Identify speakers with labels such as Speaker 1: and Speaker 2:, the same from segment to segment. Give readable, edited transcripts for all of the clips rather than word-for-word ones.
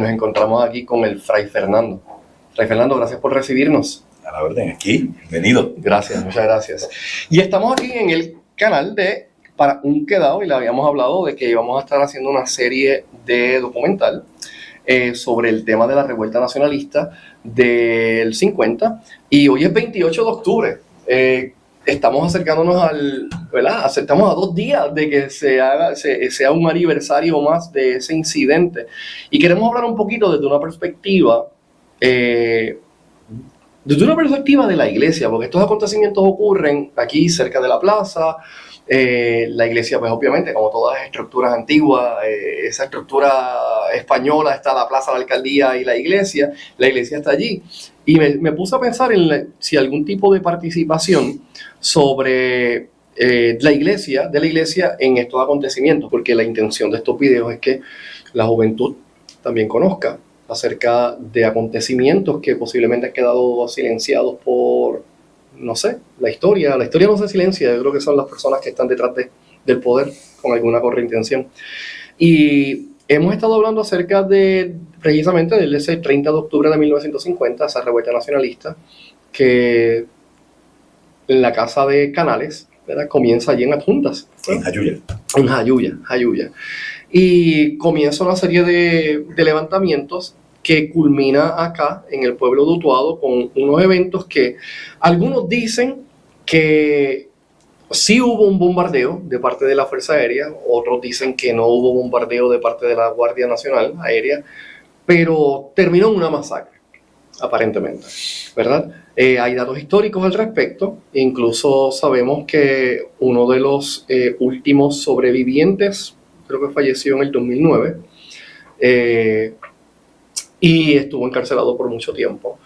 Speaker 1: Nos encontramos aquí con el Fray Fernando. Fray Fernando, gracias por recibirnos.
Speaker 2: A la orden, aquí, bienvenido.
Speaker 1: Gracias, muchas gracias. Y estamos aquí en el canal de Para un Quedado y le habíamos hablado de que íbamos a estar haciendo una serie de documental sobre el tema de la revuelta nacionalista del 50 y hoy es 28 de octubre. Estamos acercándonos ¿verdad? Estamos a 2 días de que sea un aniversario más de ese incidente y queremos hablar un poquito desde una perspectiva de la iglesia, porque estos acontecimientos ocurren aquí cerca de la plaza. La iglesia, pues obviamente, como todas las estructuras antiguas, esa estructura española está la plaza, la alcaldía y la iglesia está allí. Y me puse a pensar en si algún tipo de participación sobre de la iglesia en estos acontecimientos, porque la intención de estos videos es que la juventud también conozca acerca de acontecimientos que posiblemente han quedado silenciados por, no sé, la historia no se silencia, yo creo que son las personas que están detrás del poder con alguna corriente intención. Y hemos estado hablando acerca de, precisamente, del ese 30 de octubre de 1950, esa revuelta nacionalista, que en la casa de Canales, ¿verdad? Comienza allí en Adjuntas.
Speaker 2: En Jayuya.
Speaker 1: En Jayuya. Y comienza una serie de levantamientos que culmina acá en el pueblo de Utuado con unos eventos que algunos dicen que sí hubo un bombardeo de parte de la Fuerza Aérea, otros dicen que no hubo bombardeo de parte de la Guardia Nacional Aérea, pero terminó en una masacre, aparentemente, ¿verdad? Hay datos históricos al respecto, incluso sabemos que uno de los últimos sobrevivientes, creo que falleció en el 2009, y estuvo encarcelado por mucho tiempo.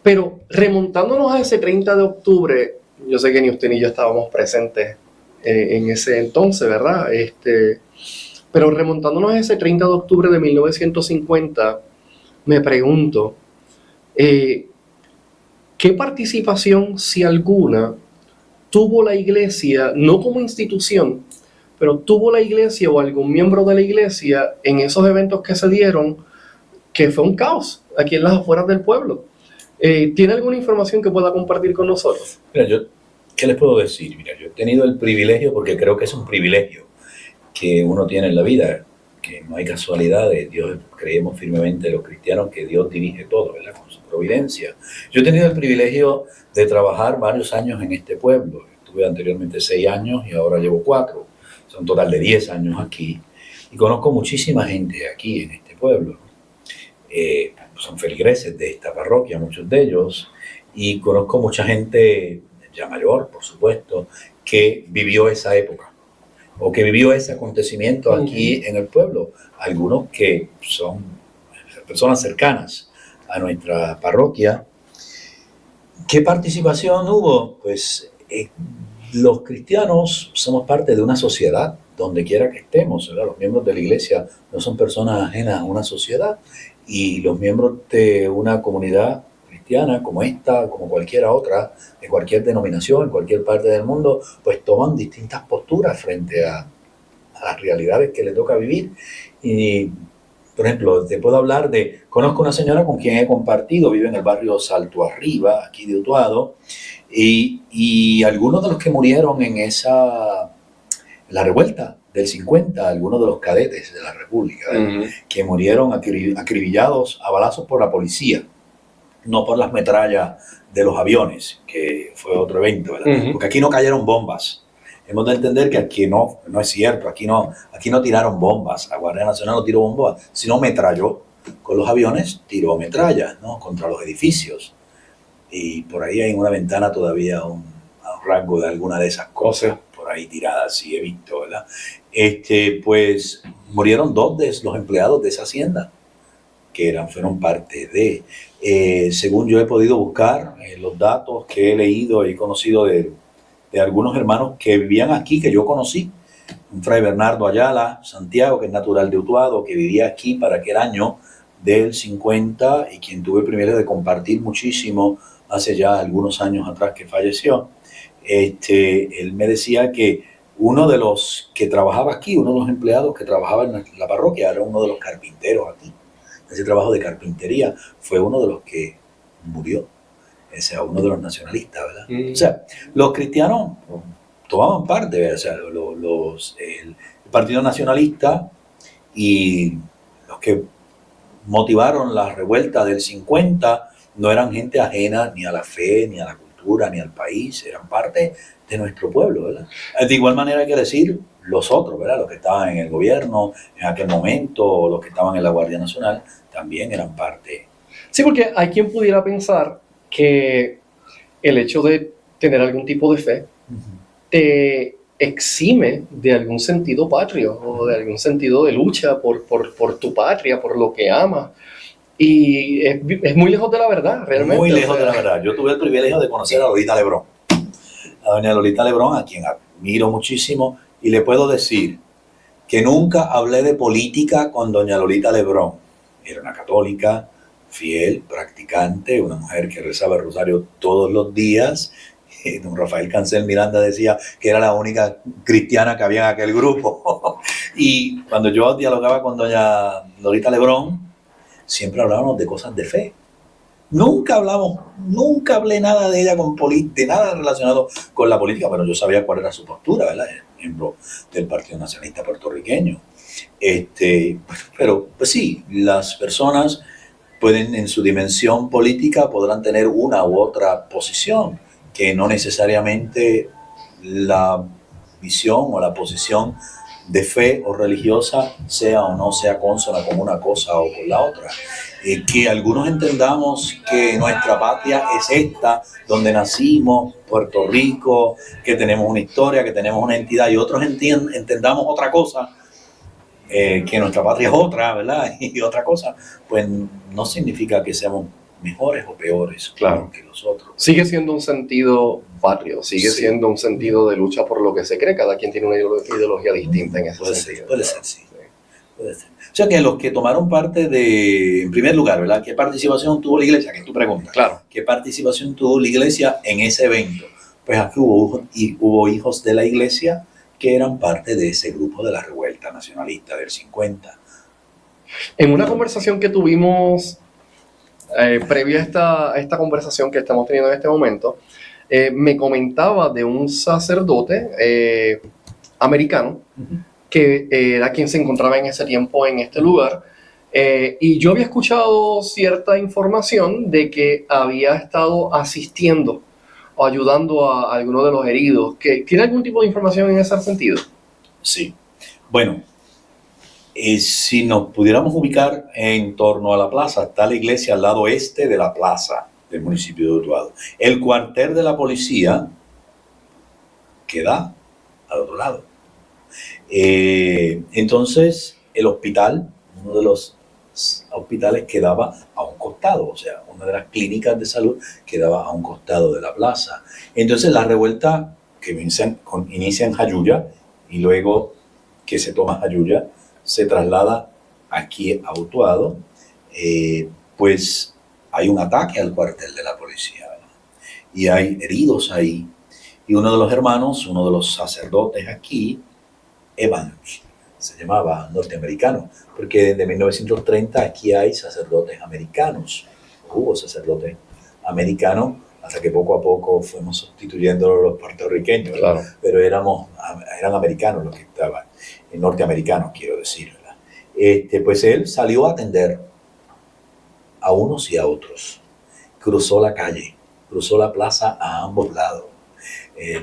Speaker 1: Pero remontándonos a ese 30 de octubre, yo sé que ni usted ni yo estábamos presentes en ese entonces, ¿verdad? Pero remontándonos a ese 30 de octubre de 1950, me pregunto, ¿qué participación, si alguna, tuvo la iglesia, no como institución, pero tuvo la iglesia o algún miembro de la iglesia en esos eventos que se dieron, que fue un caos aquí en las afueras del pueblo? ¿Tiene alguna información que pueda compartir con nosotros?
Speaker 2: Mira, ¿qué les puedo decir? Mira, yo he tenido el privilegio, porque creo que es un privilegio que uno tiene en la vida, que no hay casualidades. Dios, creemos firmemente los cristianos que Dios dirige todo, ¿verdad? Con su providencia. Yo he tenido el privilegio de trabajar varios años en este pueblo. Estuve anteriormente 6 años y ahora llevo 4. Son un total de 10 años aquí. Y conozco muchísima gente aquí en este pueblo. Son feligreses de esta parroquia, muchos de ellos, y conozco mucha gente ya mayor, por supuesto, que vivió esa época o que vivió ese acontecimiento aquí en el pueblo. Algunos que son personas cercanas a nuestra parroquia. ¿Qué participación hubo? Pues los cristianos somos parte de una sociedad, donde quiera que estemos, ¿verdad? Los miembros de la iglesia no son personas ajenas a una sociedad, y los miembros de una comunidad cristiana como esta, como cualquiera otra, de cualquier denominación, en cualquier parte del mundo, pues toman distintas posturas frente a las realidades que les toca vivir. Y, por ejemplo, te puedo hablar conozco una señora con quien he compartido, vive en el barrio Salto Arriba, aquí de Utuado, y algunos de los que murieron en la revuelta del 50, algunos de los cadetes de la República, que murieron acribillados a balazos por la policía, no por las metrallas de los aviones, que fue otro evento, ¿verdad? Porque aquí no cayeron bombas. Hemos de entender que aquí no es cierto, aquí no tiraron bombas, la Guardia Nacional no tiró bombas, sino metralló. Con los aviones tiró metrallas, ¿no? Contra los edificios. Y por ahí hay en una ventana todavía un rasgo de alguna de esas cosas, por ahí tiradas, sí he visto, ¿verdad? Pues murieron 2 de los empleados de esa hacienda, que fueron parte de, según yo he podido buscar los datos que he leído y conocido de algunos hermanos que vivían aquí, que yo conocí, un fray Bernardo Ayala Santiago, que es natural de Utuado, que vivía aquí para aquel año del 50 y quien tuve el privilegio de compartir muchísimo hace ya algunos años atrás, que falleció. Él me decía que uno de los que trabajaba aquí, uno de los empleados que trabajaba en la parroquia, era uno de los carpinteros aquí. ese trabajo de carpintería, fue uno de los que murió, o sea, uno de los nacionalistas, ¿verdad? O sea, los cristianos tomaban parte, ¿verdad? O sea, el Partido Nacionalista y los que motivaron la revuelta del 50 no eran gente ajena ni a la fe, ni a la cultura, ni al país, eran parte de nuestro pueblo, ¿verdad? De igual manera hay que decir los otros, ¿verdad? Los que estaban en el gobierno en aquel momento, o los que estaban en la Guardia Nacional, también eran parte.
Speaker 1: Sí, porque hay quien pudiera pensar que el hecho de tener algún tipo de fe te exime de algún sentido patrio o de algún sentido de lucha por tu patria, por lo que amas. Y es muy lejos de la verdad, realmente.
Speaker 2: Muy lejos de la verdad. Yo tuve el privilegio de conocer a Lolita Lebrón, a doña Lolita Lebrón, a quien admiro muchísimo, y le puedo decir que nunca hablé de política con doña Lolita Lebrón. Era una católica, fiel, practicante, una mujer que rezaba el rosario todos los días. Don Rafael Cancel Miranda decía que era la única cristiana que había en aquel grupo. Y cuando yo dialogaba con doña Lolita Lebrón, siempre hablábamos de cosas de fe. Nunca hablé nada de ella de nada relacionado con la política, pero yo sabía cuál era su postura, ¿verdad? Miembro del Partido Nacionalista Puertorriqueño. Pero pues sí, las personas pueden, en su dimensión política, podrán tener una u otra posición, que no necesariamente la visión o la posición de fe o religiosa sea o no sea consona con una cosa o con la otra. Que algunos entendamos que nuestra patria es esta, donde nacimos, Puerto Rico, que tenemos una historia, que tenemos una entidad, y otros entendamos otra cosa, que nuestra patria es otra, ¿verdad? Y otra cosa, pues no significa que seamos mejores o peores, claro, que los otros.
Speaker 1: Sigue siendo un sentido patrio, sigue siendo un sentido de lucha por lo que se cree. Cada quien tiene una ideología distinta en ese sentido.
Speaker 2: Puede ser, sí. Puede ser. O sea que los que tomaron parte en primer lugar, ¿verdad? ¿Qué participación tuvo la iglesia? Que es tu pregunta.
Speaker 1: Claro.
Speaker 2: ¿Qué participación tuvo la iglesia en ese evento? Pues aquí hubo hijos de la iglesia que eran parte de ese grupo de la revuelta nacionalista del 50.
Speaker 1: En una conversación que tuvimos previa a esta conversación que estamos teniendo en este momento, me comentaba de un sacerdote americano que era quien se encontraba en ese tiempo en este lugar, y yo había escuchado cierta información de que había estado asistiendo o ayudando a algunos de los heridos. ¿Tiene algún tipo de información en ese sentido?
Speaker 2: Sí. Bueno, si nos pudiéramos ubicar en torno a la plaza, está la iglesia al lado este de la plaza del municipio de Utuado. El cuartel de la policía queda al otro lado. Entonces, el hospital, uno de los hospitales, quedaba a un costado, o sea, una de las clínicas de salud quedaba a un costado de la plaza. Entonces, la revuelta que inicia en Jayuya, y luego que se toma Jayuya, se traslada aquí a Utuado, pues hay un ataque al cuartel de la policía, ¿verdad? Y hay heridos ahí. Y uno de los hermanos, uno de los sacerdotes aquí, Evans, se llamaba, norteamericano, porque desde 1930 aquí hay sacerdotes americanos. Hubo sacerdotes americanos hasta que poco a poco fuimos sustituyendo a los puertorriqueños, claro. Pero eran americanos los que estaban, norteamericanos quiero decir, ¿verdad? Pues él salió a atender a unos y a otros, cruzó la calle, cruzó la plaza a ambos lados.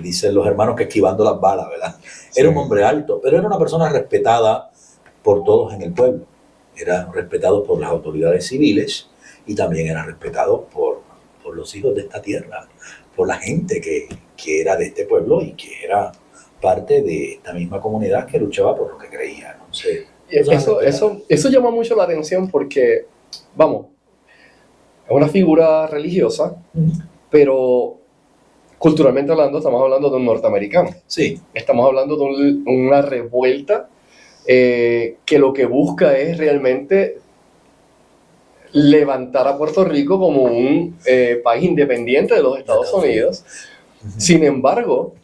Speaker 2: Dicen los hermanos que esquivando las balas, ¿verdad? Sí. Era un hombre alto, pero era una persona respetada por todos en el pueblo. Era respetado por las autoridades civiles y también era respetado por los hijos de esta tierra, por la gente que era de este pueblo y que era parte de esta misma comunidad que luchaba por lo que creía. No sé,
Speaker 1: eso llama mucho la atención porque, vamos, es una figura religiosa, pero culturalmente hablando, estamos hablando de un norteamericano.
Speaker 2: Sí.
Speaker 1: Estamos hablando de una revuelta que lo que busca es realmente levantar a Puerto Rico como un país independiente de los Estados Unidos. Sin embargo,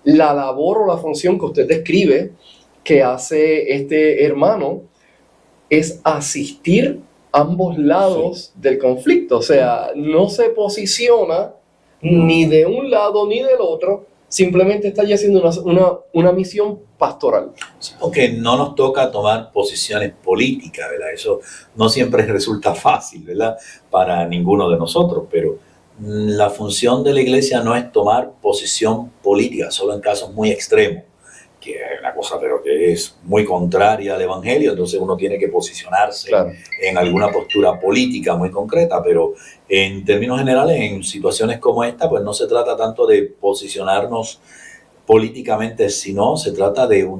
Speaker 1: la labor o la función que usted describe que hace este hermano es asistir ambos lados del conflicto. O sea, no se posiciona ni de un lado ni del otro, simplemente está ya haciendo una misión pastoral.
Speaker 2: Porque no nos toca tomar posiciones políticas, ¿verdad? Eso no siempre resulta fácil, ¿verdad? Para ninguno de nosotros, pero la función de la iglesia no es tomar posición política, solo en casos muy extremos, que es una cosa pero que es muy contraria al evangelio, entonces uno tiene que posicionarse
Speaker 1: Claro.
Speaker 2: en alguna postura política muy concreta, pero en términos generales, en situaciones como esta, pues no se trata tanto de posicionarnos políticamente, sino se trata de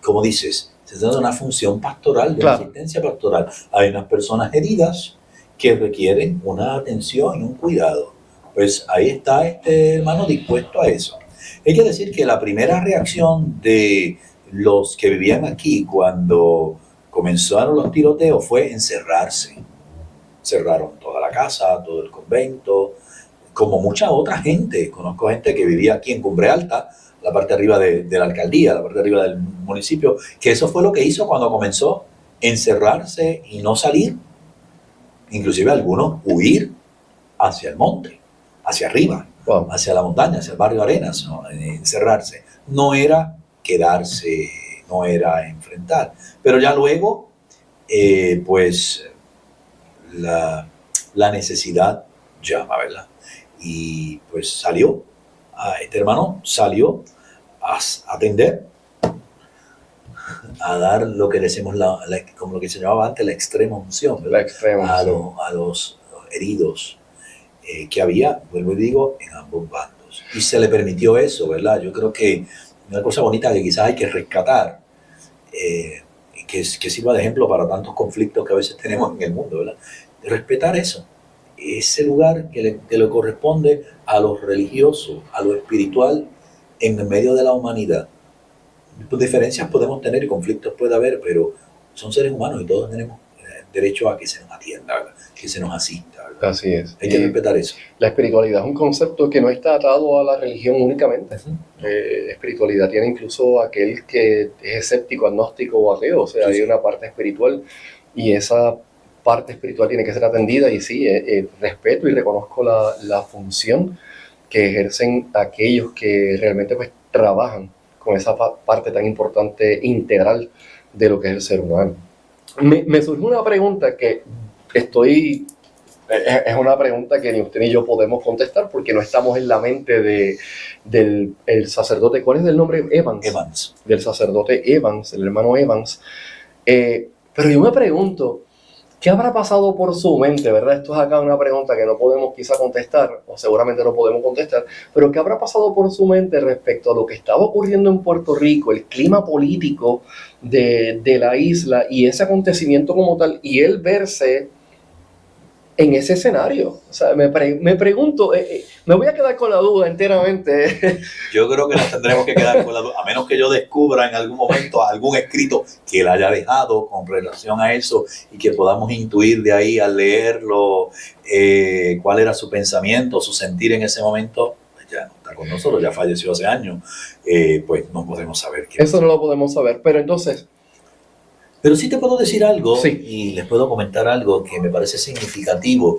Speaker 2: como dices, se trata de una función pastoral, de una asistencia pastoral. Hay unas personas heridas que requieren una atención y un cuidado. Pues ahí está este hermano dispuesto a eso. Hay que decir que la primera reacción de los que vivían aquí cuando comenzaron los tiroteos fue encerrarse. Cerraron toda la casa, todo el convento, como mucha otra gente. Conozco gente que vivía aquí en Cumbre Alta, la parte de arriba de la alcaldía, la parte de arriba del municipio, que eso fue lo que hizo cuando comenzó encerrarse y no salir. Inclusive algunos huir hacia el monte, hacia arriba,
Speaker 1: Wow.
Speaker 2: hacia la montaña, hacia el barrio Arenas, ¿no? Encerrarse. No era quedarse, no era enfrentar. Pero ya luego, pues la necesidad llama, ¿verdad? Y pues salió, este hermano salió a atender, a dar lo que decimos, como lo que se llamaba antes, la extrema unción, ¿verdad?
Speaker 1: La extrema unción.
Speaker 2: A los heridos que había, vuelvo y digo, en ambos bandos. Y se le permitió eso, ¿verdad? Yo creo que una cosa bonita que quizás hay que rescatar, que sirva de ejemplo para tantos conflictos que a veces tenemos en el mundo, ¿verdad? De respetar eso, ese lugar que le corresponde a lo religioso, a lo espiritual, en medio de la humanidad. Diferencias podemos tener y conflictos puede haber, pero son seres humanos y todos tenemos derecho a que se nos atienda, ¿verdad? Que se nos asista, ¿verdad?
Speaker 1: Así es.
Speaker 2: Hay que respetar eso.
Speaker 1: La espiritualidad es un concepto que no está atado a la religión únicamente. Espiritualidad tiene incluso aquel que es escéptico, agnóstico o ateo. O sea, hay una parte espiritual y esa parte espiritual tiene que ser atendida. Y sí, respeto y reconozco la función que ejercen aquellos que realmente pues trabajan con esa parte tan importante, integral de lo que es el ser humano. Me surge una pregunta que es una pregunta que ni usted ni yo podemos contestar porque no estamos en la mente del sacerdote. ¿Cuál es el nombre? Evans. Del sacerdote Evans, el hermano Evans. Pero yo me pregunto, ¿qué habrá pasado por su mente, verdad? Esto es acá una pregunta que no podemos quizá contestar, o seguramente no podemos contestar, pero ¿qué habrá pasado por su mente respecto a lo que estaba ocurriendo en Puerto Rico, el clima político de la isla y ese acontecimiento como tal, y él verse en ese escenario? O sea, me pregunto, me voy a quedar con la duda enteramente.
Speaker 2: Yo creo que nos tendremos que quedar con la duda, a menos que yo descubra en algún momento algún escrito que él haya dejado con relación a eso y que podamos intuir de ahí al leerlo cuál era su pensamiento, su sentir en ese momento. Ya no está con nosotros, ya falleció hace años, pues no podemos saber qué.
Speaker 1: Eso no lo podemos saber, pero entonces...
Speaker 2: Pero sí te puedo decir algo,
Speaker 1: sí,
Speaker 2: y les puedo comentar algo que me parece significativo.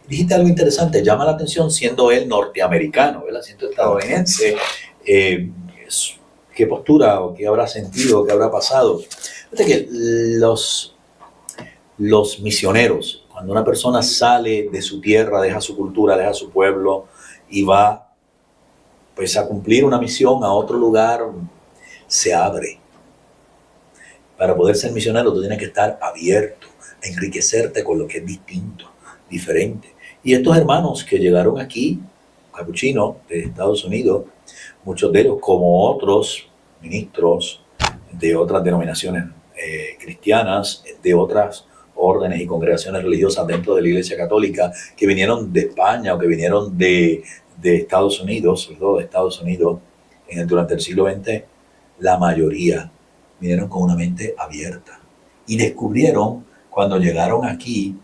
Speaker 2: Dijiste algo interesante, llama la atención siendo él norteamericano, ¿verdad? Siendo estadounidense. ¿Qué postura o qué habrá sentido, qué habrá pasado? Fíjate que los misioneros, cuando una persona sale de su tierra, deja su cultura, deja su pueblo y va pues a cumplir una misión a otro lugar, se abre. Para poder ser misionero tú tienes que estar abierto, a enriquecerte con lo que es distinto, diferente. Y estos hermanos que llegaron aquí, capuchinos de Estados Unidos, muchos de ellos como otros ministros de otras denominaciones cristianas, de otras órdenes y congregaciones religiosas dentro de la Iglesia Católica, que vinieron de España o que vinieron de Estados Unidos, sobre todo de Estados Unidos, durante el siglo XX, la mayoría vinieron con una mente abierta y descubrieron cuando llegaron aquí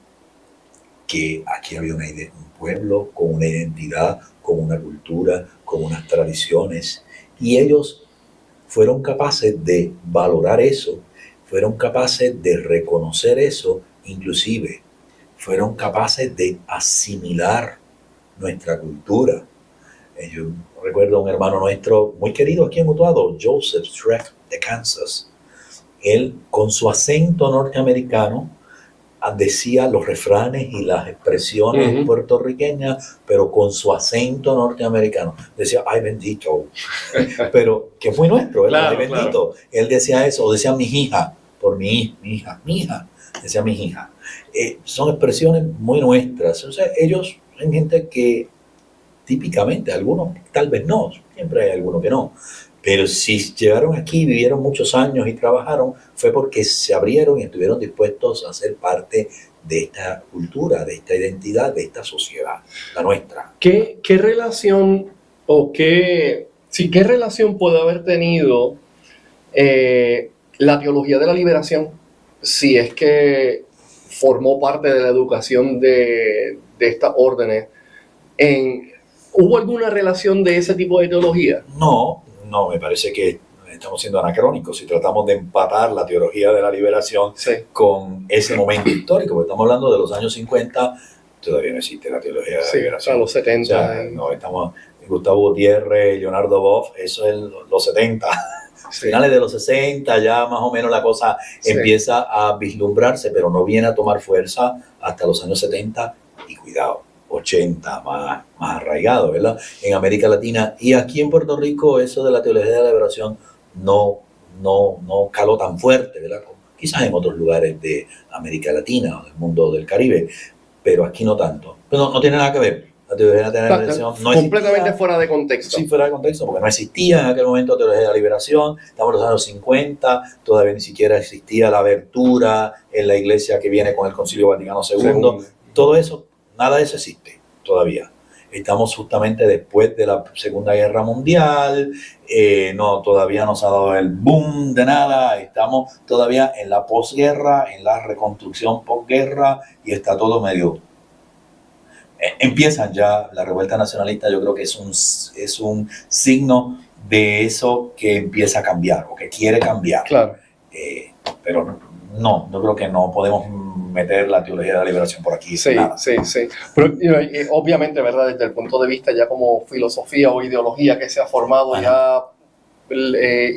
Speaker 2: que aquí había un pueblo con una identidad, con una cultura, con unas tradiciones, y ellos fueron capaces de valorar eso, fueron capaces de reconocer eso, inclusive fueron capaces de asimilar nuestra cultura. Yo recuerdo a un hermano nuestro muy querido aquí en Utuado, Joseph Streck de Kansas. Él, con su acento norteamericano, decía los refranes y las expresiones puertorriqueñas, pero con su acento norteamericano. Decía, ay bendito, pero que es muy nuestro, ¿verdad? Claro, ay bendito. Claro. Él decía eso, o decía mi hija, por mi hija, decía mi hija. Son expresiones muy nuestras. O sea, ellos son gente que típicamente, algunos tal vez no, siempre hay algunos que no. Pero si llegaron aquí, vivieron muchos años y trabajaron, fue porque se abrieron y estuvieron dispuestos a ser parte de esta cultura, de esta identidad, de esta sociedad, la nuestra.
Speaker 1: ¿Qué relación o qué relación puede haber tenido la teología de la liberación, si es que formó parte de la educación de estas órdenes? ¿Hubo alguna relación de ese tipo de teología?
Speaker 2: No, me parece que estamos siendo anacrónicos si tratamos de empatar la teología de la liberación con ese momento histórico, porque estamos hablando de los años 50, todavía no existe la teología de la liberación.
Speaker 1: A los 70.
Speaker 2: O sea, no, estamos Gustavo Gutiérrez, Leonardo Boff, eso es los 70. Finales de los 60 ya más o menos la cosa empieza a vislumbrarse, pero no viene a tomar fuerza hasta los años 70 y cuidado. 80 más arraigado, ¿verdad? En América Latina y aquí en Puerto Rico eso de la teología de la liberación no caló tan fuerte, ¿verdad? Quizás en otros lugares de América Latina o del mundo del Caribe, pero aquí no tanto. Pero no tiene nada que ver. La teología de la liberación no
Speaker 1: completamente
Speaker 2: existía,
Speaker 1: fuera de contexto.
Speaker 2: Sí, fuera de contexto, porque no existía en aquel momento teología de la liberación. Estamos en los años 50, todavía ni siquiera existía la abertura en la iglesia que viene con el Concilio Vaticano II. Todo eso, nada de eso existe todavía. Estamos justamente después de la Segunda Guerra Mundial, todavía no se ha dado el boom de nada, estamos todavía en la posguerra, en la reconstrucción posguerra y está todo medio... Empiezan ya la revuelta nacionalista, yo creo que es un signo de eso que empieza a cambiar o que quiere cambiar.
Speaker 1: Claro.
Speaker 2: Pero no, yo creo que no podemos meter la teología de la liberación por aquí.
Speaker 1: Sí. Pero obviamente, ¿verdad? Desde el punto de vista ya como filosofía o ideología que se ha formado, ya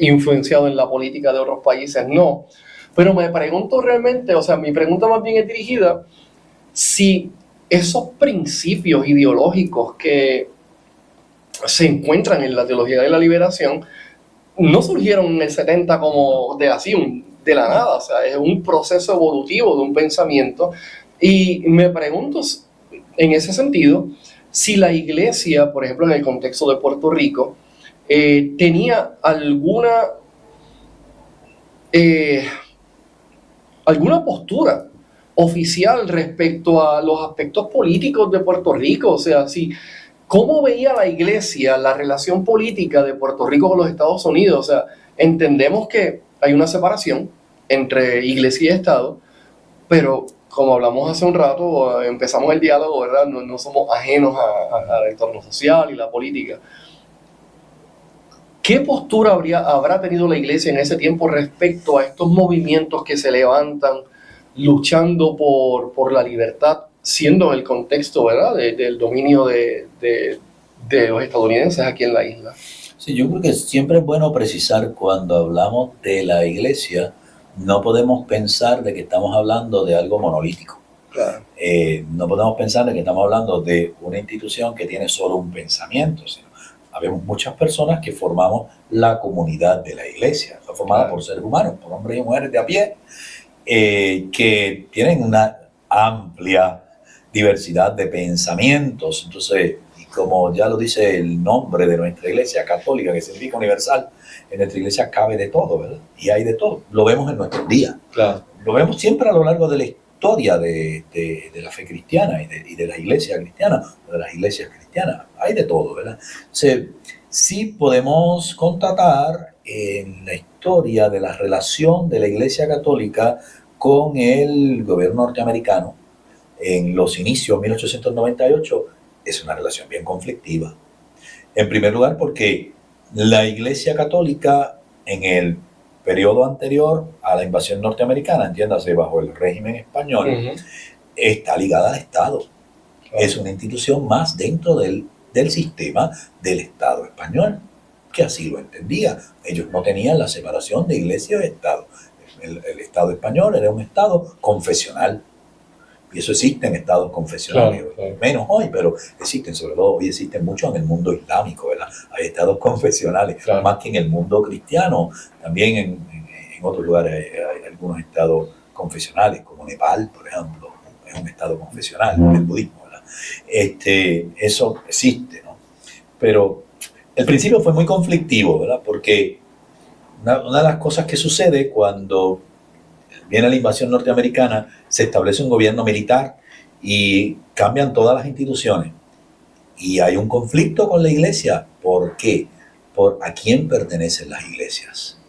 Speaker 1: influenciado en la política de otros países, no. Pero me pregunto realmente, o sea, mi pregunta más bien es dirigida, si esos principios ideológicos que se encuentran en la teología de la liberación no surgieron en el 70 como de la nada, o sea, es un proceso evolutivo de un pensamiento. Y me pregunto, en ese sentido, si la iglesia, por ejemplo, en el contexto de Puerto Rico, tenía alguna postura oficial respecto a los aspectos políticos de Puerto Rico. O sea, ¿cómo veía la iglesia la relación política de Puerto Rico con los Estados Unidos? O sea, entendemos que hay una separación entre iglesia y Estado, pero como hablamos hace un rato, empezamos el diálogo, ¿verdad? No somos ajenos al entorno social y la política. ¿Qué postura habrá tenido la iglesia en ese tiempo respecto a estos movimientos que se levantan luchando por la libertad, siendo el contexto, ¿verdad?, del dominio de los estadounidenses aquí en la isla?
Speaker 2: Sí, yo creo que siempre es bueno precisar cuando hablamos de la iglesia, no podemos pensar de que estamos hablando de algo monolítico.
Speaker 1: Claro.
Speaker 2: No podemos pensar de que estamos hablando de una institución que tiene solo un pensamiento, sino habemos muchas personas que formamos la comunidad de la iglesia, está formada por seres humanos, por hombres y mujeres de a pie, que tienen una amplia diversidad de pensamientos. Entonces, como ya lo dice el nombre de nuestra iglesia católica, que significa universal, en nuestra iglesia cabe de todo, ¿verdad? Y hay de todo. Lo vemos en nuestros días.
Speaker 1: Claro.
Speaker 2: Lo vemos siempre a lo largo de la historia de la fe cristiana y de la iglesia cristiana, o de las iglesias cristianas. Hay de todo, ¿verdad? Entonces, sí podemos constatar en la historia de la relación de la iglesia católica con el gobierno norteamericano en los inicios, 1898, es una relación bien conflictiva. En primer lugar, porque la iglesia católica en el periodo anterior a la invasión norteamericana, entiéndase, bajo el régimen español, está ligada al Estado. Es una institución más dentro del sistema del Estado español, que así lo entendía. Ellos no tenían la separación de iglesia y Estado. El Estado español era un Estado confesional. Y eso existe en estados confesionales, claro. Menos hoy, pero existen, sobre todo hoy existen mucho en el mundo islámico, ¿verdad? Hay estados confesionales, claro, más que en el mundo cristiano. También en otros lugares hay algunos estados confesionales, como Nepal, por ejemplo, es un estado confesional del budismo, ¿verdad? Eso existe, ¿no? Pero el principio fue muy conflictivo, ¿verdad? Porque una de las cosas que sucede cuando viene la invasión norteamericana, se establece un gobierno militar y cambian todas las instituciones. Y hay un conflicto con la iglesia. ¿Por qué? Por a quién pertenecen las iglesias.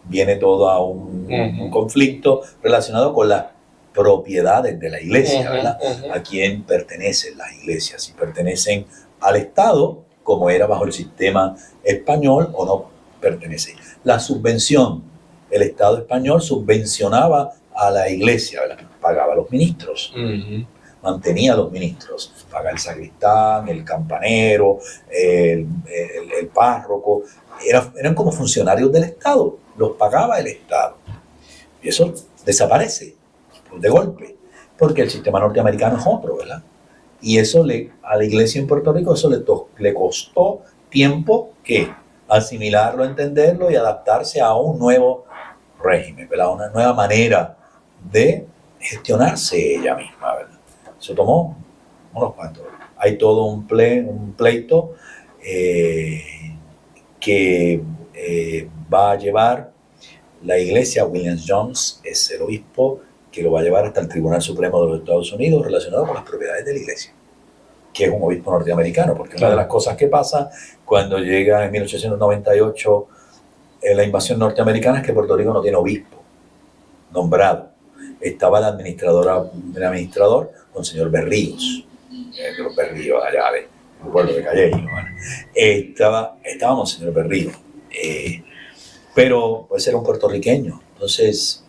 Speaker 2: Viene todo a un conflicto relacionado con las propiedades de la iglesia, ¿verdad? A quién pertenecen las iglesias. Si pertenecen al Estado, como era bajo el sistema español, o no pertenecen. La subvención. El Estado español subvencionaba a la iglesia, ¿verdad? Pagaba a los ministros, mantenía a los ministros, pagaba el sacristán, el campanero, el párroco, eran como funcionarios del Estado, los pagaba el Estado. Y eso desaparece de golpe, porque el sistema norteamericano es otro, ¿verdad? Y eso a la iglesia en Puerto Rico eso le costó tiempo que asimilarlo, entenderlo y adaptarse a un nuevo régimen, ¿verdad? Una nueva manera de gestionarse ella misma, ¿verdad? Eso tomó unos cuantos. Hay todo un pleito que va a llevar la iglesia. William Jones es el obispo que lo va a llevar hasta el Tribunal Supremo de los Estados Unidos relacionado con las propiedades de la iglesia, que es un obispo norteamericano, porque claro, una de las cosas que pasa cuando llega en 1898 la invasión norteamericana es que Puerto Rico no tiene obispo nombrado. Estaba el administrador, Monseñor Berríos, de los Berríos allá del pueblo de Callejo, ¿no? Estaba Monseñor Berríos, pero pues era un puertorriqueño. Entonces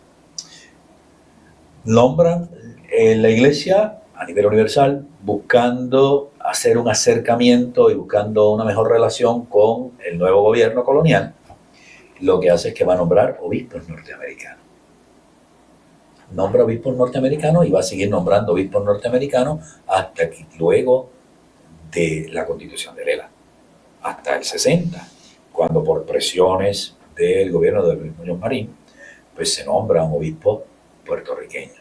Speaker 2: nombran la iglesia a nivel universal buscando hacer un acercamiento y buscando una mejor relación con el nuevo gobierno colonial. Lo que hace es que va a nombrar obispos norteamericanos. Nombra obispos norteamericanos y va a seguir nombrando obispos norteamericanos hasta que luego de la Constitución de Lela, hasta el 60, cuando por presiones del gobierno de Luis Muñoz Marín, pues se nombra un obispo puertorriqueño.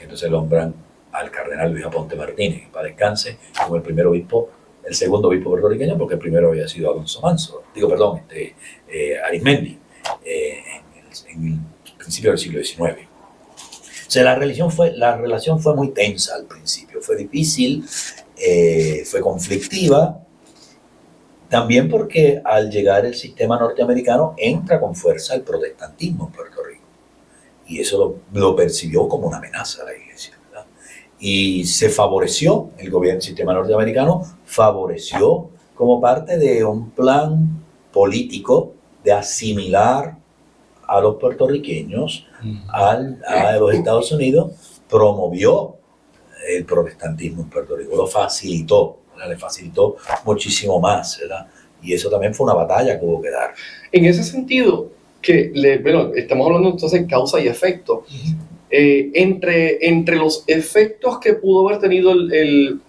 Speaker 2: Entonces nombran al cardenal Luis Aponte Martínez, que para descanse, como el primer obispo, el segundo obispo puertorriqueño, porque el primero había sido Alonso Manso, Arismendi, en el principio del siglo XIX. O sea, la relación fue muy tensa al principio, fue difícil, fue conflictiva, también porque al llegar el sistema norteamericano entra con fuerza el protestantismo en Puerto Rico, y eso lo percibió como una amenaza a la iglesia, ¿verdad? Y se favoreció, el sistema norteamericano favoreció como parte de un plan político de asimilar a los puertorriqueños a los Estados Unidos, promovió el protestantismo en Puerto Rico, lo facilitó, ¿verdad? Le facilitó muchísimo más, ¿verdad? Y eso también fue una batalla que hubo que dar.
Speaker 1: En ese sentido, estamos hablando entonces de causa y efecto. Entre los efectos que pudo haber tenido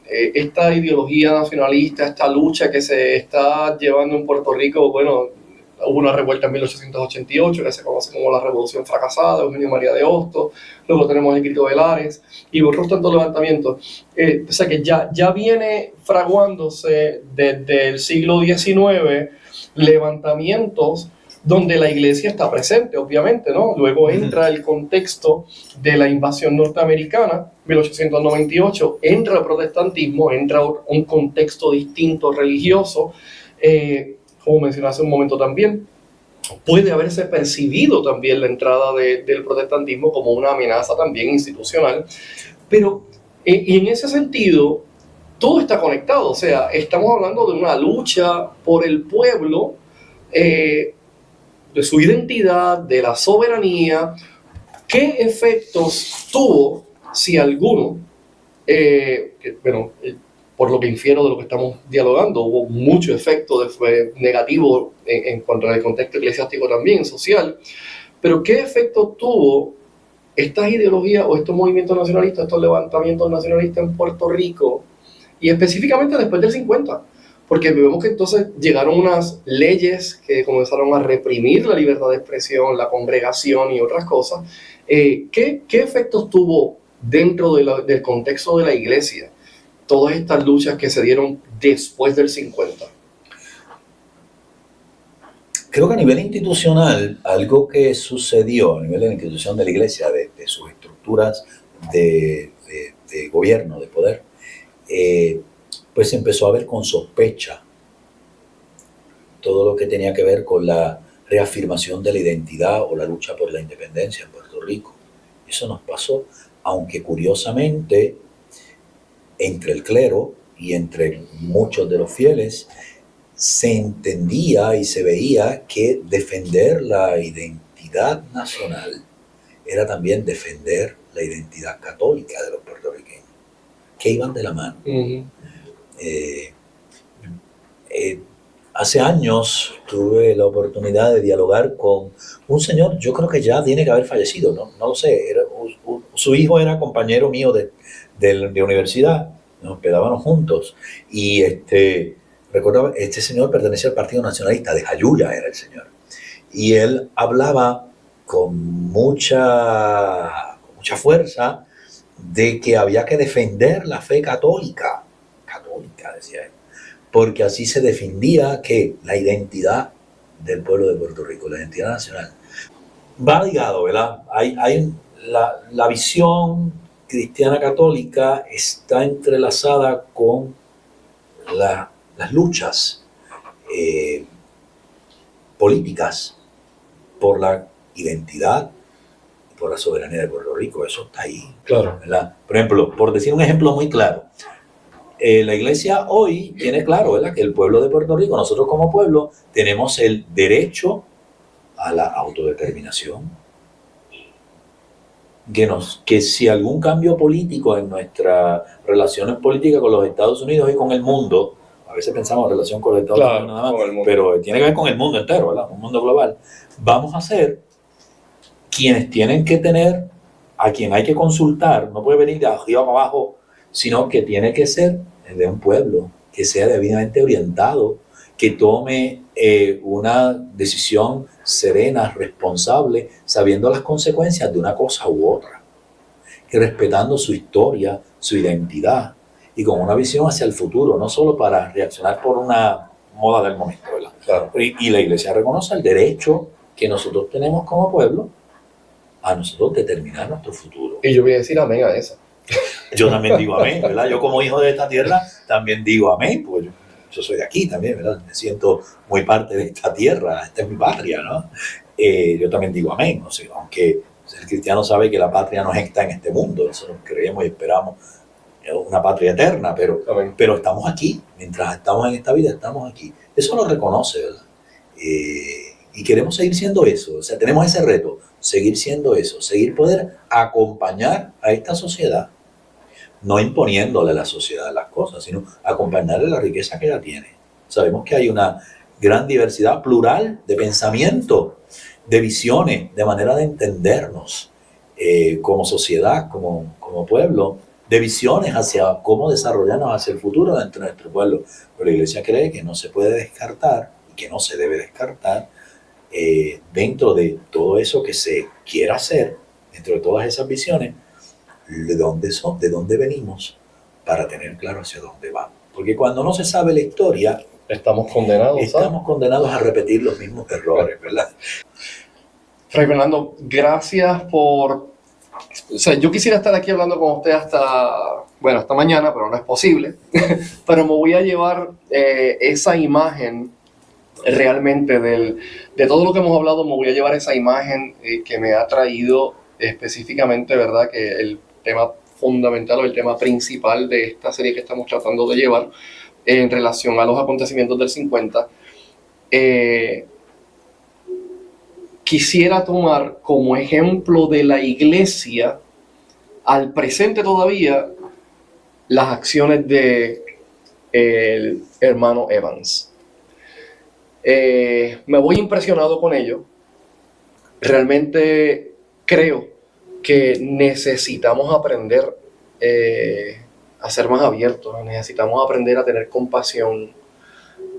Speaker 1: esta ideología nacionalista, esta lucha que se está llevando en Puerto Rico, hubo una revuelta en 1888 que se conoce como la Revolución Fracasada, Eugenio María de Hostos, luego tenemos el Grito de Lares y otros tantos levantamientos. O sea que ya viene fraguándose desde el siglo XIX levantamientos donde la iglesia está presente, obviamente, ¿no? Luego entra el contexto de la invasión norteamericana, 1898, entra el protestantismo, entra un contexto distinto religioso, como mencioné hace un momento también. Puede haberse percibido también la entrada del protestantismo como una amenaza también institucional, pero y en ese sentido todo está conectado, o sea, estamos hablando de una lucha por el pueblo, de su identidad, de la soberanía. ¿Qué efectos tuvo, si alguno, por lo que infiero de lo que estamos dialogando, hubo mucho efecto negativo en cuanto al contexto eclesiástico también, social, pero qué efecto tuvo estas ideologías o estos movimientos nacionalistas, estos levantamientos nacionalistas en Puerto Rico, y específicamente después del 50? Porque vemos que entonces llegaron unas leyes que comenzaron a reprimir la libertad de expresión, la congregación y otras cosas. ¿Qué efectos tuvo dentro del contexto de la iglesia todas estas luchas que se dieron después del 50?
Speaker 2: Creo que a nivel institucional, algo que sucedió a nivel de la institución de la iglesia, de sus estructuras de gobierno, de poder, pues se empezó a ver con sospecha todo lo que tenía que ver con la reafirmación de la identidad o la lucha por la independencia en Puerto Rico. Eso nos pasó, aunque curiosamente entre el clero y entre muchos de los fieles se entendía y se veía que defender la identidad nacional era también defender la identidad católica de los puertorriqueños, que iban de la mano. Hace años tuve la oportunidad de dialogar con un señor, yo creo que ya tiene que haber fallecido, no lo sé, su hijo era compañero mío de universidad, nos hospedábamos juntos, y recuerdo, este señor pertenecía al Partido Nacionalista, de Jayuya era el señor, y él hablaba con mucha fuerza de que había que defender la fe católica, decía él, porque así se defendía que la identidad del pueblo de Puerto Rico, la identidad nacional. Va ligado, ¿verdad? La visión cristiana católica está entrelazada con las luchas políticas por la identidad y por la soberanía de Puerto Rico. Eso está ahí.
Speaker 1: Claro.
Speaker 2: ¿Verdad? Por ejemplo, por decir un ejemplo muy claro, la iglesia hoy tiene claro, ¿verdad?, que el pueblo de Puerto Rico, nosotros como pueblo, tenemos el derecho a la autodeterminación. Que si algún cambio político en nuestras relaciones políticas con los Estados Unidos y con el mundo, a veces pensamos en relación con los Estados Unidos nada más, pero tiene que ver con el mundo entero, ¿verdad?, un mundo global, vamos a ser quienes tienen que tener, a quien hay que consultar, no puede venir de arriba para abajo, sino que tiene que ser de un pueblo que sea debidamente orientado, que tome una decisión serena, responsable, sabiendo las consecuencias de una cosa u otra, y respetando su historia, su identidad, y con una visión hacia el futuro, no solo para reaccionar por una moda del momento, ¿verdad?
Speaker 1: Claro.
Speaker 2: Y la iglesia reconoce el derecho que nosotros tenemos como pueblo a nosotros determinar nuestro futuro.
Speaker 1: Y yo voy a decir amén a eso.
Speaker 2: Yo también digo amén, ¿verdad? Yo como hijo de esta tierra también digo amén, porque yo soy de aquí también, ¿verdad? Me siento muy parte de esta tierra, esta es mi patria, ¿no? Yo también digo amén, o sea, aunque el cristiano sabe que la patria no está en este mundo, nosotros creemos y esperamos una patria eterna, pero estamos aquí, mientras estamos en esta vida estamos aquí. Eso lo reconoce, ¿verdad? Y queremos seguir siendo eso, o sea, tenemos ese reto, seguir siendo eso, seguir poder acompañar a esta sociedad, no imponiéndole a la sociedad las cosas, sino acompañarle la riqueza que ella tiene. Sabemos que hay una gran diversidad plural de pensamiento, de visiones, de manera de entendernos como sociedad, como pueblo, de visiones hacia cómo desarrollarnos hacia el futuro dentro de nuestro pueblo. Pero la iglesia cree que no se puede descartar y que no se debe descartar dentro de todo eso que se quiera hacer, dentro de todas esas visiones, de dónde venimos, para tener claro hacia dónde vamos. Porque cuando no se sabe la historia,
Speaker 1: estamos condenados
Speaker 2: a repetir los mismos errores, ¿verdad?
Speaker 1: Fray Fernando, gracias por... O sea, yo quisiera estar aquí hablando con usted hasta mañana, pero no es posible. Pero me voy a llevar esa imagen realmente de todo lo que hemos hablado, me voy a llevar esa imagen que me ha traído específicamente, ¿verdad?, que el tema fundamental o el tema principal de esta serie que estamos tratando de llevar en relación a los acontecimientos del 50. quisiera tomar como ejemplo de la iglesia al presente todavía las acciones de el hermano Evans. Me voy impresionado con ello. Realmente creo que necesitamos aprender a ser más abiertos, necesitamos aprender a tener compasión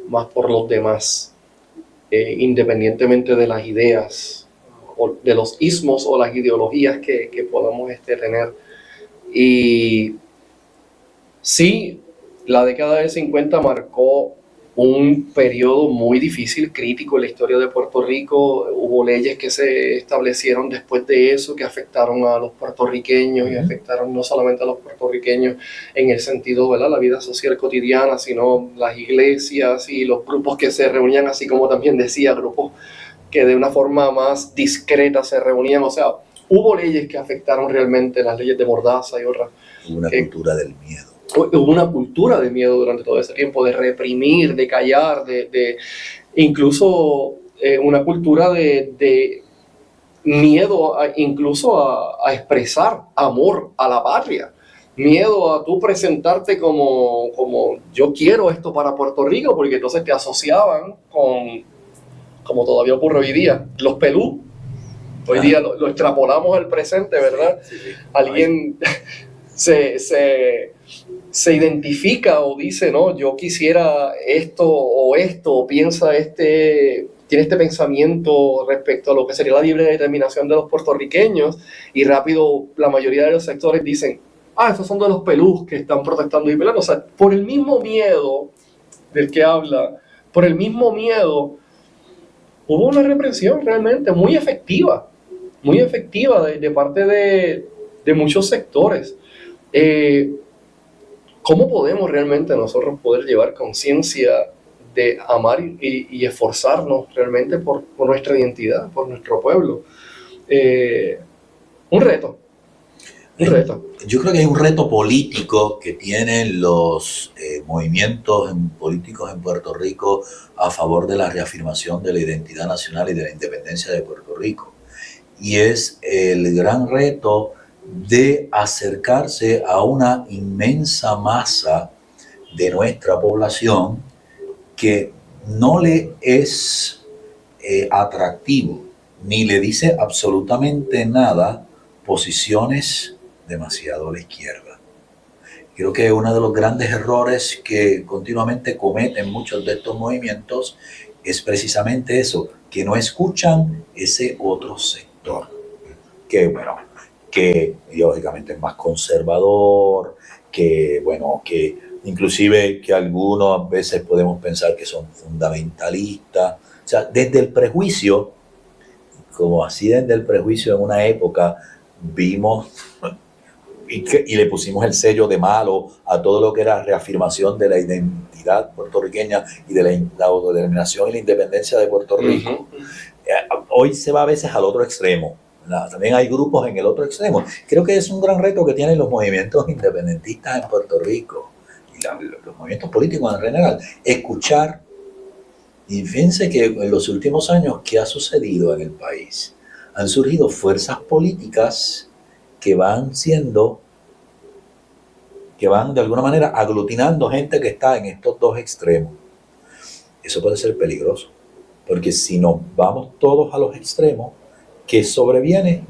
Speaker 1: más por los demás, independientemente de las ideas, o de los ismos o las ideologías que podamos tener. Y sí, la década del 50 marcó un periodo muy difícil, crítico en la historia de Puerto Rico. Hubo leyes que se establecieron después de eso que afectaron a los puertorriqueños y afectaron no solamente a los puertorriqueños en el sentido de la vida social cotidiana, sino las iglesias y los grupos que se reunían, así como también decía, grupos que de una forma más discreta se reunían. O sea, hubo leyes que afectaron realmente, las leyes de Mordaza y otras.
Speaker 2: Una cultura del miedo.
Speaker 1: Hubo una cultura de miedo durante todo ese tiempo, de reprimir, de callar, incluso una cultura de miedo incluso a expresar amor a la patria, miedo a tú presentarte como yo quiero esto para Puerto Rico, porque entonces te asociaban con, como todavía ocurre hoy día, los pelú. Hoy día lo extrapolamos al presente, ¿verdad? Sí. Alguien se identifica o dice, no, yo quisiera esto, o piensa tiene este pensamiento respecto a lo que sería la libre determinación de los puertorriqueños, y rápido la mayoría de los sectores dicen, esos son de los pelús que están protestando y peleando. O sea, por el mismo miedo del que habla, por el mismo miedo, hubo una represión realmente muy efectiva de parte de muchos sectores. ¿Cómo podemos realmente nosotros poder llevar conciencia de amar y esforzarnos realmente por nuestra identidad, por nuestro pueblo? Un reto.
Speaker 2: Yo creo que hay un reto político que tienen los movimientos políticos en Puerto Rico a favor de la reafirmación de la identidad nacional y de la independencia de Puerto Rico. Y es el gran reto de acercarse a una inmensa masa de nuestra población que no le es atractivo ni le dice absolutamente nada posiciones demasiado a la izquierda. Creo que uno de los grandes errores que continuamente cometen muchos de estos movimientos es precisamente eso, que no escuchan ese otro sector, que ideológicamente es más conservador, que inclusive que algunas veces podemos pensar que son fundamentalistas. O sea, desde el prejuicio, como así desde el prejuicio en una época vimos y le pusimos el sello de malo a todo lo que era reafirmación de la identidad puertorriqueña y de la autodeterminación y la independencia de Puerto Rico. Hoy se va a veces al otro extremo. También hay grupos en el otro extremo. Creo que es un gran reto que tienen los movimientos independentistas en Puerto Rico y los movimientos políticos en general. Escuchar, y fíjense que en los últimos años, ¿qué ha sucedido en el país? Han surgido fuerzas políticas que van de alguna manera aglutinando gente que está en estos dos extremos. Eso puede ser peligroso, porque si nos vamos todos a los extremos, ¿qué sobreviene?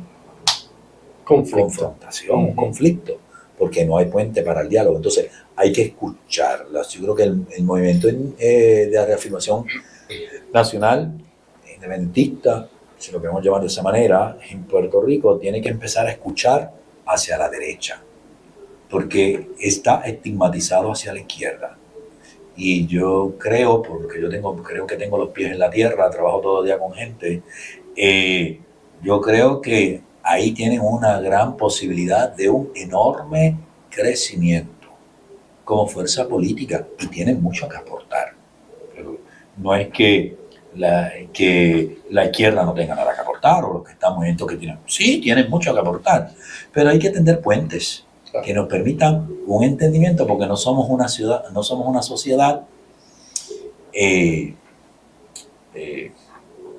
Speaker 2: Confrontación, conflicto, porque no hay puente para el diálogo. Entonces hay que escucharlas. Yo creo que el movimiento de reafirmación nacional, independentista, si lo queremos llamar de esa manera, en Puerto Rico tiene que empezar a escuchar hacia la derecha, porque está estigmatizado hacia la izquierda. Y yo creo, porque creo que tengo los pies en la tierra, trabajo todo el día con gente, yo creo que ahí tienen una gran posibilidad de un enorme crecimiento como fuerza política y tienen mucho que aportar. Pero no es que la izquierda no tenga nada que aportar o los que están movimientos que tienen mucho que aportar, pero hay que tender puentes que nos permitan un entendimiento, porque no somos una sociedad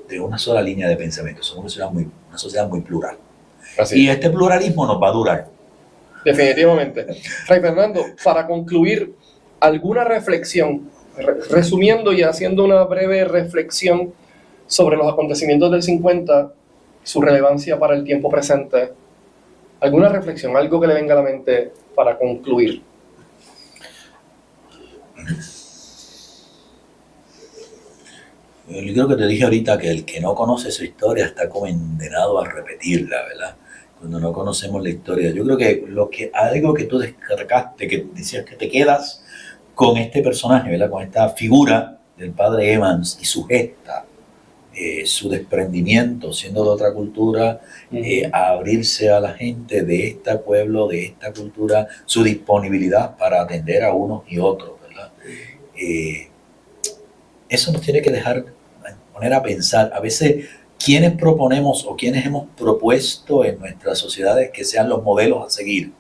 Speaker 2: de una sola línea de pensamiento, somos una sociedad muy plural.
Speaker 1: Así.
Speaker 2: Y este pluralismo nos va a durar.
Speaker 1: Definitivamente. Fray Fernando, para concluir, alguna reflexión, resumiendo y haciendo una breve reflexión sobre los acontecimientos del 50, su relevancia para el tiempo presente, alguna reflexión, algo que le venga a la mente para concluir.
Speaker 2: Yo creo que te dije ahorita que el que no conoce su historia está condenado a repetirla, ¿verdad? Cuando no conocemos la historia. Yo creo que algo que tú descargaste, que decías que te quedas con este personaje, ¿verdad? Con esta figura del padre Evans y su gesta, su desprendimiento, siendo de otra cultura, a abrirse a la gente de este pueblo, de esta cultura, su disponibilidad para atender a unos y otros, ¿verdad? Eso nos tiene que poner a pensar. A veces, ¿quiénes proponemos o quiénes hemos propuesto en nuestras sociedades que sean los modelos a seguir?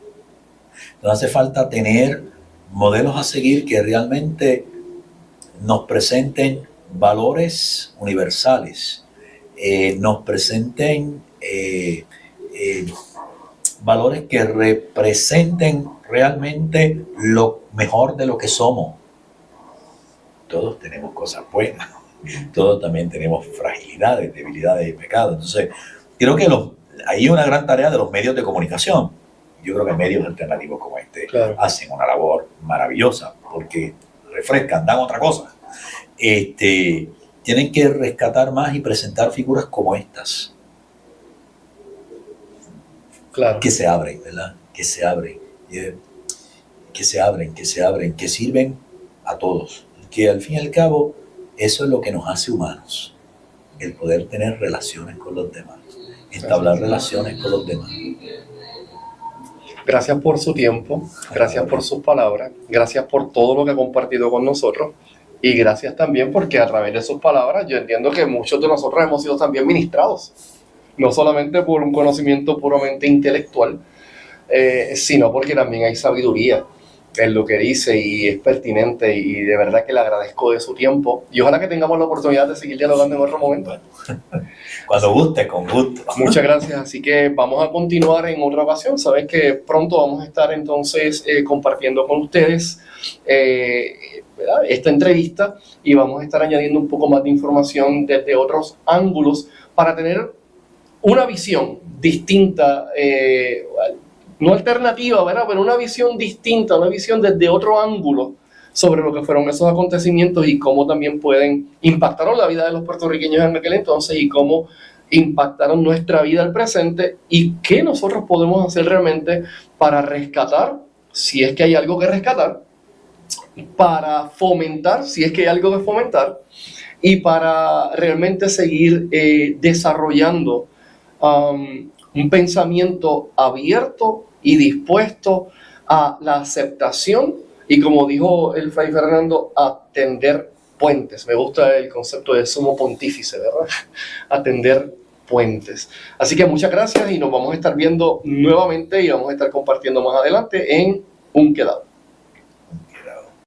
Speaker 2: Nos hace falta tener modelos a seguir que realmente nos presenten valores universales, nos presenten valores que representen realmente lo mejor de lo que somos. Todos tenemos cosas buenas, todos también tenemos fragilidades, debilidades y pecados. Entonces, creo que hay una gran tarea de los medios de comunicación. Yo creo que medios alternativos como este hacen una labor maravillosa porque refrescan, dan otra cosa. Tienen que rescatar más y presentar figuras como estas.
Speaker 1: Claro.
Speaker 2: Que se abren, ¿verdad? Que se abren, que sirven a todos. Que al fin y al cabo, eso es lo que nos hace humanos. El poder tener relaciones con los demás. Entablar relaciones con los demás.
Speaker 1: Gracias por su tiempo, gracias por sus palabras, gracias por todo lo que ha compartido con nosotros y gracias también porque a través de sus palabras yo entiendo que muchos de nosotros hemos sido también ministrados, no solamente por un conocimiento puramente intelectual, sino porque también hay sabiduría en lo que dice y es pertinente y de verdad que le agradezco de su tiempo y ojalá que tengamos la oportunidad de seguir dialogando en otro momento.
Speaker 2: Cuando guste, con gusto.
Speaker 1: Muchas gracias, así que vamos a continuar en otra ocasión. Saben que pronto vamos a estar entonces compartiendo con ustedes esta entrevista y vamos a estar añadiendo un poco más de información desde otros ángulos para tener una visión distinta, no alternativa, ¿verdad? Pero una visión distinta, una visión desde otro ángulo sobre lo que fueron esos acontecimientos y cómo también pueden impactar la vida de los puertorriqueños en aquel entonces y cómo impactaron nuestra vida al presente y qué nosotros podemos hacer realmente para rescatar, si es que hay algo que rescatar, para fomentar, si es que hay algo que fomentar, y para realmente seguir desarrollando un pensamiento abierto y dispuesto a la aceptación y, como dijo el Fray Fernando, a tender puentes. Me gusta el concepto de sumo pontífice, ¿verdad? A tender puentes. Así que muchas gracias y nos vamos a estar viendo nuevamente y vamos a estar compartiendo más adelante en Un Quedado.